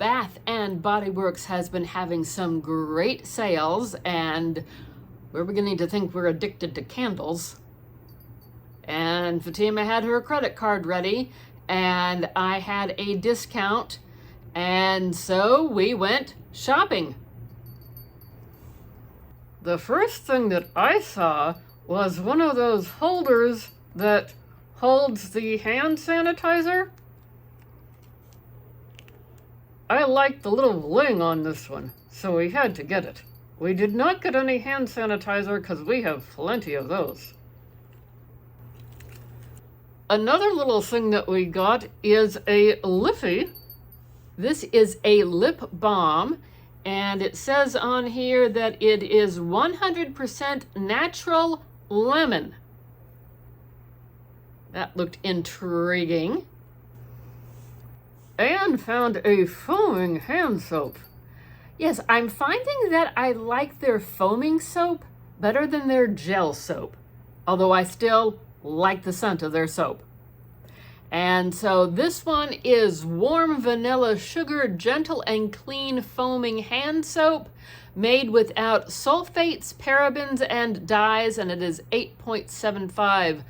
Bath and Body Works has been having some great sales, and we're beginning to think we're addicted to candles. And Fatima had her credit card ready, and I had a discount, and so we went shopping. The first thing that I saw was one of those holders that holds the hand sanitizer. I liked the little bling on this one, so we had to get it. We did not get any hand sanitizer because we have plenty of those. Another little thing that we got is a Liffy. This is a lip balm, and it says on here that it is 100% natural lemon. That looked intriguing. And found a foaming hand soap. Yes, I'm finding that I like their foaming soap better than their gel soap, although I still like the scent of their soap. And so this one is warm vanilla sugar, gentle and clean foaming hand soap made without sulfates, parabens, and dyes, and it is 8.75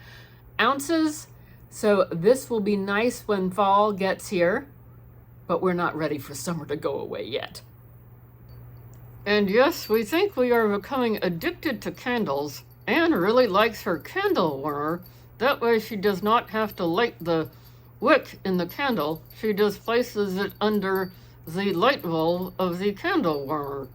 ounces. So this will be nice when fall gets here, but we're not ready for summer to go away yet. And yes, we think we are becoming addicted to candles. Anne really likes her candle warmer. That way she does not have to light the wick in the candle. She just places it under the light bulb of the candle warmer.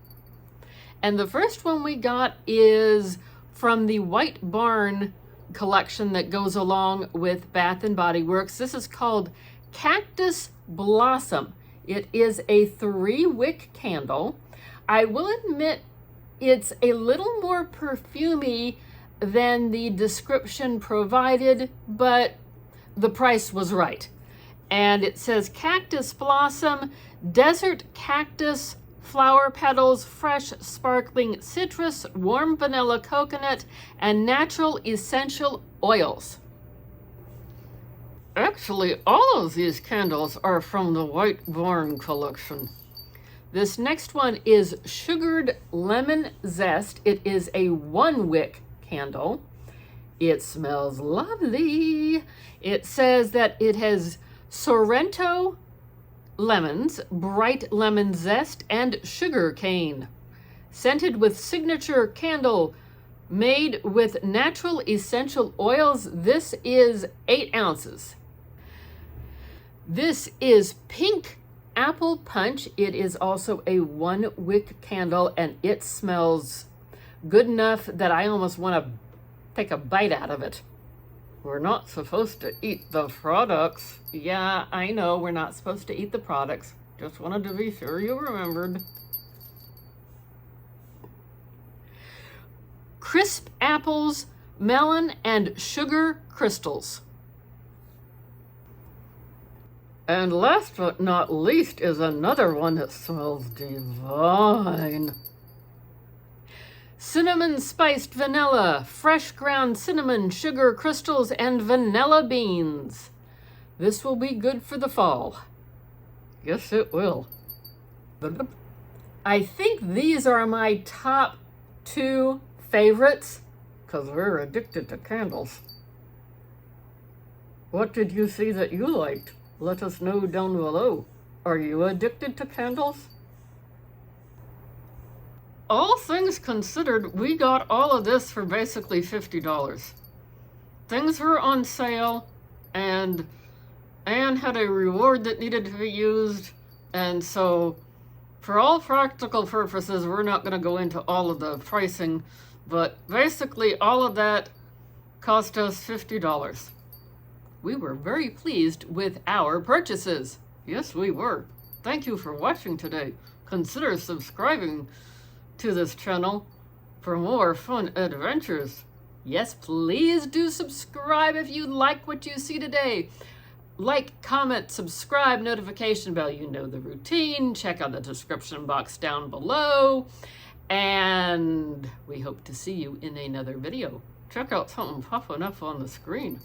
And the first one we got is from the White Barn collection that goes along with Bath and Body Works. This is called Cactus Blossom. It is a 3-wick candle. I will admit it's a little more perfumey than the description provided, but the price was right. And it says Cactus Blossom, desert cactus, flower petals, fresh sparkling citrus, warm vanilla coconut, and natural essential oils. Actually, all of these candles are from the White Barn collection. This next one is Sugared Lemon Zest. It is a 1-wick candle. It smells lovely. It says that it has Sorrento lemons, bright lemon zest, and sugar cane. Scented with signature candle made with natural essential oils. This is 8 ounces. This is Pink Apple Punch. It is also a 1-wick candle, and it smells good enough that I almost want to take a bite out of it. We're not supposed to eat the products. Yeah, I know we're not supposed to eat the products. Just wanted to be sure you remembered. Crisp apples, melon, and sugar crystals. And last but not least is another one that smells divine. Cinnamon spiced vanilla, fresh ground cinnamon, sugar crystals, and vanilla beans. This will be good for the fall. Yes, it will. I think these are my top 2 favorites because we're addicted to candles. What did you see that you liked? Let us know down below. Are you addicted to candles? All things considered, we got all of this for basically $50. Things were on sale, and Anne had a reward that needed to be used, and so for all practical purposes, we're not going to go into all of the pricing, but basically all of that cost us $50. We were very pleased with our purchases. Yes, we were. Thank you for watching today. Consider subscribing to this channel for more fun adventures. Yes, please do subscribe if you like what you see today. Like, comment, subscribe, notification bell. You know the routine. Check out the description box down below. And we hope to see you in another video. Check out something popping up on the screen.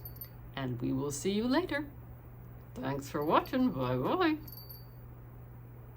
And we will see you later. Thanks for watching. Bye-bye.